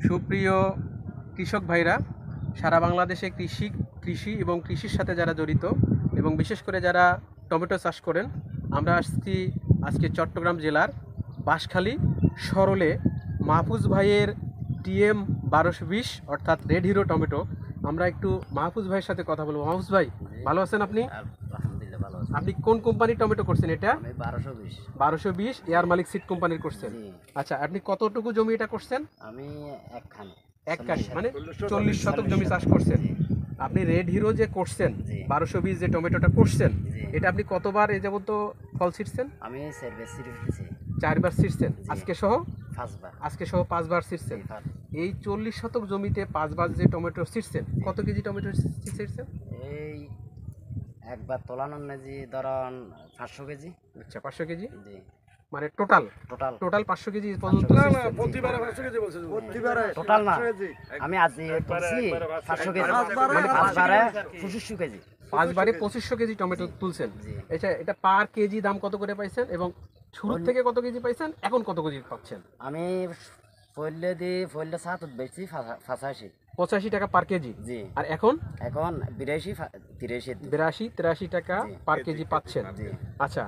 সুপ্রিয় কৃষক ভাইরা, সারা বাংলাদেশে কৃষি এবং কৃষির সাথে যারা জড়িত এবং বিশেষ করে যারা টমেটো চাষ করেন, আমরা আসছি আজকে চট্টগ্রাম জেলার বাঁশখালী সরলে মাহফুজ ভাইয়ের টিএম 1220 অর্থাৎ রেড হিরো টমেটো। আমরা একটু মাহফুজ ভাইয়ের সাথে কথা বলবো। মাহফুজ ভাই, ভালো আছেন আপনি? আপনি কোন কোম্পানির টমেটো করছেন? এটা 1220 এয়ার মালিক সিড কোম্পানির করছেন। আচ্ছা, আপনি কতটুকু জমি এটা করছেন? আমি এক কানি মানে 40 শতক জমি চাষ করছেন। আপনি রেড হিরো যে করছেন 1220 যে টমেটোটা করছেন, এটা আপনি কতবার এই যাবত ফল ছিটছেন? আমি 4বার ছিটছেন, আজকে সহ 5বার ছিটছেন। এই 40 শতক জমিতে 5বার যে টমেটো ছিটছেন, কত কেজি টমেটো ছিটছেন? এই একবার তোলানোর নেজি ধরুন 500 কেজি। আচ্ছা, 500 কেজি মানে টোটাল 500 কেজি পর্যন্ত টোটাল না, আমি আজ করছি 500 কেজি মানে 5বারে 2500 কেজি। 5বারে 2500 কেজি টমেটো তুলছেন। আচ্ছা, এটা পার কেজি দাম কত করে পাইছেন এবং শুরু থেকে কত কেজি পাইছেন, এখন কত কেজি পাচ্ছেন? আমি ফলে সাত বেশি 85 টাকা পার কেজি। আর এখন 82-83 টাকা পার কেজি পাচ্ছেন। আচ্ছা,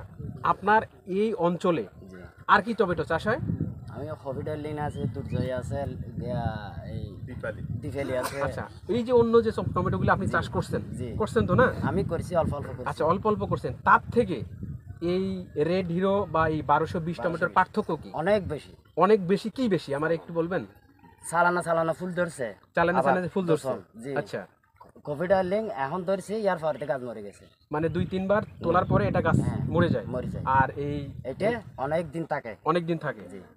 আপনার এই অঞ্চলে আর কি টমেটো চাষ হয়? আমি হবিডালিন আছে, দুর্জয় আছে, এই দিফেলি আছে। আচ্ছা, এই যে অন্য যে সব টমেটোগুলো আপনি চাষ করছেন তো না? আমি করছি অল্প অল্প। আচ্ছা, অল্প অল্প করছেন। তার থেকে এই রেড হিরো বা এই 1220 টমেটোর পার্থক্য কি? অনেক বেশি। কি বেশি আমার একটু বলবেন? চালানা ফুল ধরছে, চালানা ফুল ধরছে। আচ্ছা, কোভিডালিং এখন ধরছে, ইয়ার পরে গাছ মরে গেছে। মানে 2-3 বার তোলার পরে এটা গাছ মরে যায়। আর এটা অনেক দিন থাকে।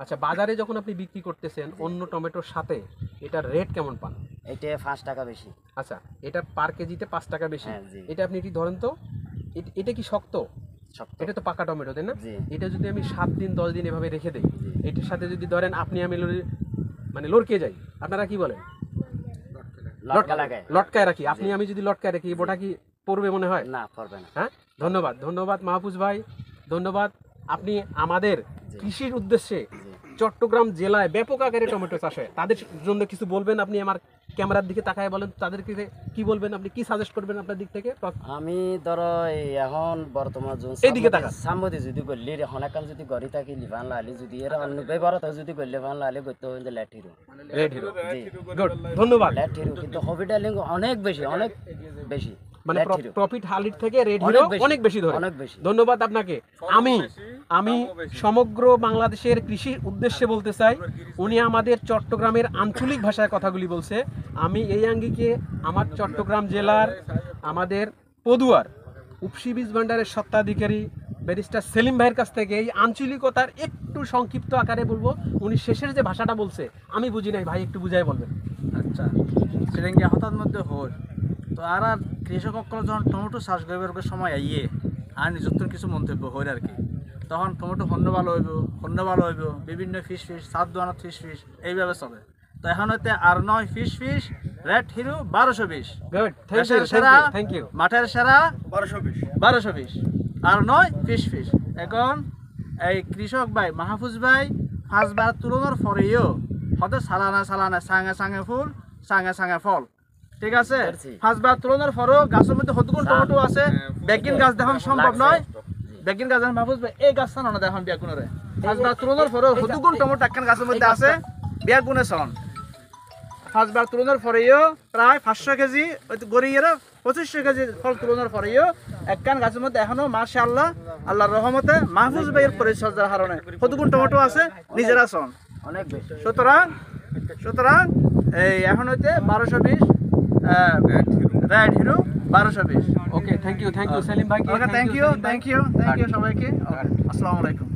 আচ্ছা, বাজারে যখন আপনি বিক্রি করতেছেন অন্য টমেটোর সাথে, এটার রেট কেমন পান? এটা 5 টাকা বেশি। আচ্ছা, এটা পার কেজিতে 5 টাকা বেশি। এটা আপনি কি ধরেন তো, এটা কি শক্ত? এটা তো পাকা টমেটো, তাই না? এটা যদি আমি 7 দিন 10 দিন এভাবে রেখে দেই, এটার সাথে যদি ধরেন আপনি আমি মানে লড়কে যাই, আপনারা কি বলেন? লটকায় রাখি। আপনি আমি যদি লটকায় রাখি, বোটা কি পড়বে মনে হয়? না, পড়বে না। হ্যাঁ, ধন্যবাদ মাহফুজ ভাই, ধন্যবাদ। আপনি আমাদের কৃষির উদ্দেশ্যে চট্টগ্রাম জেলায় ব্যাপক আকারে টমেটো চাষ হয়, তাদের জন্য কিছু বলবেন? আপনি আমার ক্যামেরার দিকে তাকায় বলেন, তাদেরকে কি বলবেন? আপনি কি সাজেস্ট করবেন আপনার দিক থেকে? আমি ধরো এখন বর্তমান এইদিকে তাকা সামদি যদি করলি এখন একাল যদি গড়ি থাকি লিভান লালি যদি এর অন্যবে ভারত যদি করলে ভান লালি করতে হবে লেট হিরো। গুড, ধন্যবাদ। লেট হিরো কিন্তু হবিডালিং অনেক বেশি মানে প্রফিট হালির থেকে রেড হিরো অনেক বেশি ধরে। ধন্যবাদ আপনাকে। আমি সমগ্র বাংলাদেশের কৃষির উদ্দেশ্যে বলতে চাই, উনি আমাদের চট্টগ্রামের আঞ্চলিক ভাষায় কথাগুলি বলছে। আমি এই আঙ্গিকে আমার চট্টগ্রাম জেলার আমাদের পদুয়ার উপসি বীজ ভান্ডারের স্বত্বাধিকারী ব্যারিস্টার সেলিম ভাইয়ের কাছ থেকে এই আঞ্চলিকতার একটু সংক্ষিপ্ত আকারে বলবো। উনি শেষের যে ভাষাটা বলছে আমি বুঝি নাই, ভাই একটু বুঝাই বলবেন। আচ্ছা, সেরেঙ্গি হঠাৎ মধ্যে হল তো আর কৃষক যখন টমেটো চাষ করবার সময় আইয়ে আর নিজস্ব কিছু মন্তব্য হয় আর কি, তখন টমেটো হন্য ভালো হইব বিভিন্ন ফিশ 7 দোয়ানত ফিশ এইভাবে চলে। তো এখন হইতে আর নয় ফিশ রেড হিরো 1220 মাঠের সেরা 1220 আর নয় ফিশ। এখন এই কৃষক ভাই মাহফুজ ভাই 5বার তুলনার পরেও হয়তো সালানা সাঙে ফুল সাঙে ফল, ঠিক আছে? 5বার তুলনার পরেও গাছের মধ্যে কতগুণ টমেটো আছে। বেগিন গাছ দেখান সম্ভব নয়। বেগিন গাছ মাহফুজ ভাই এই গাছ না দেখান বেগুনের 5বার তুলনার পরেও কতগুণ টমেটো একখান গাছের মধ্যে আছে। বেগুনে সন 5বার তুলনার পরেও প্রায় 500 কেজি গড়িয়ে 2500 কেজি ফল তুলনার পরেও একখান গাছের মধ্যে এখনো মাশাআল্লাহ আল্লাহর রহমতে মাহফুজ ভাইয়ের পরিচর্যার কারণে কতগুণ টমেটো আছে নিজেরা সন অনেক বেশি। সুতরাং এই এখন হইতে 1220 red Hero 1220। Okay, thank you Salim ভাই। থ্যাংক ইউ সবাইকে। আসসালামু আলাইকুম।